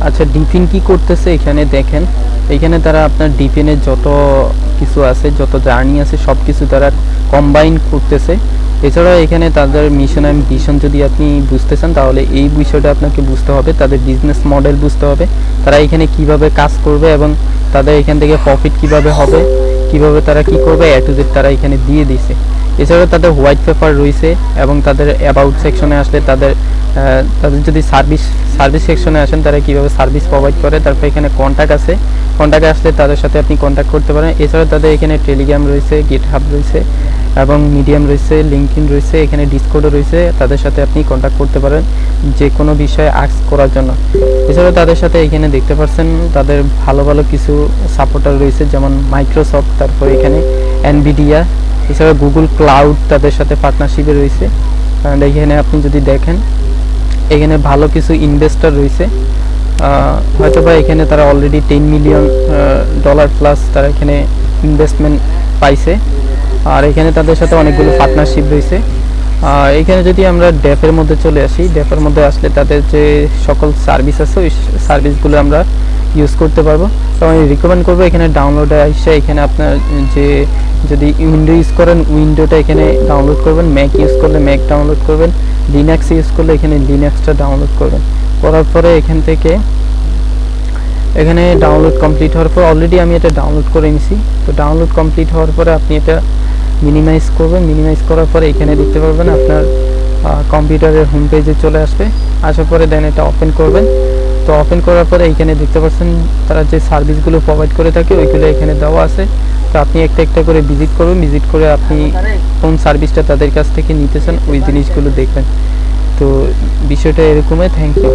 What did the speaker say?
আচ্ছা, ডিফিন কি করতেছে এখানে দেখেন। এখানে তারা আপনার ডিফিনের যত কিছু আছে, যত জার্নি আছে, সব কিছু তারা কম্বাইন করতেছে। এছাড়াও এখানে তাদের মিশন অ্যান্ড ভিশন যদি আপনি বুঝতে চান, তাহলে এই বিষয়টা আপনাকে বুঝতে হবে, তাদের বিজনেস মডেল বুঝতে হবে, তারা এখানে কিভাবে কাজ করবে এবং তাদের এখান থেকে প্রফিট কিভাবে হবে, কিভাবে তারা কি করবে, এ টু জেড তারা এখানে দিয়ে দিছে। এছাড়াও তাদের হোয়াইট পেপার রয়েছে এবং তাদের অ্যাবাউট সেকশনে আসলে তাদের তাদের যদি সার্ভিস সেকশনে আসেন, তারা কীভাবে সার্ভিস প্রোভাইড করে। তারপর এখানে কন্ট্যাক্ট আছে, কন্ট্যাক্টে আসলে তাদের সাথে আপনি কন্ট্যাক্ট করতে পারেন। এছাড়াও তাদের এখানে টেলিগ্রাম রয়েছে, গিটহাব রয়েছে এবং মিডিয়াম রয়েছে, লিঙ্কডইন রয়েছে, এখানে ডিসকর্ডও রয়েছে। তাদের সাথে আপনি কন্ট্যাক্ট করতে পারেন যে কোনো বিষয়ে আস্ক করার জন্য। এছাড়াও তাদের সাথে এখানে দেখতে পাচ্ছেন তাদের ভালো ভালো কিছু সাপোর্টার রয়েছে, যেমন মাইক্রোসফট, তারপর এখানে এনভিডিয়া, এছাড়া গুগল ক্লাউড তাদের সাথে পার্টনারশিপে রয়েছে। কারণ এখানে আপনি যদি দেখেন, এখানে ভালো কিছু ইনভেস্টর রয়েছে। হয়তো বা এখানে তারা অলরেডি $10 মিলিয়ন প্লাস তারা এখানে ইনভেস্টমেন্ট পাইছে। আর এখানে তাদের সাথে অনেকগুলো পার্টনারশিপ রয়েছে। এখানে যদি আমরা ড্যাপের মধ্যে চলে আসি, ড্যাপের মধ্যে আসলে তাদের যে সকল সার্ভিস আছে, ওই সার্ভিসগুলো আমরা ইউজ করতে পারবো। তো আমি রিকমেন্ড করবো এখানে ডাউনলোডে আসে, এখানে আপনার যে যদি উইন্ডো ইউজ করেন, উইন্ডোটা এখানে ডাউনলোড করবেন, ম্যাক ইউজ করলে ম্যাক ডাউনলোড করবেন, লিনাক্স ইউজ করলে এখানে লিনাক্সটা ডাউনলোড করবেন। করার পরে এখান থেকে এখানে ডাউনলোড কমপ্লিট হওয়ার পর, অলরেডি আমি এটা ডাউনলোড করে নিছি। তো ডাউনলোড কমপ্লিট হওয়ার পরে আপনি এটা মিনিমাইজ করবেন। মিনিমাইজ করার পরে এখানে দেখতে পারবেন আপনার কম্পিউটারের হোম পেজে চলে আসবে। আসার পরে দেন এটা ওপেন করবেন। তো ওপেন করার পরে এখানে দেখতে পাচ্ছেন তারা যে সার্ভিসগুলো প্রোভাইড করে থাকে ওইগুলো এখানে দেওয়া আছে। তো আপনি একটা একটা করে ভিজিট করবেন, ভিজিট করে আপনি কোন সার্ভিসটা তাদের কাছ থেকে নিতে চান ওই জিনিসগুলো দেখবেন। তো বিষয়টা এরকমই। Thank you.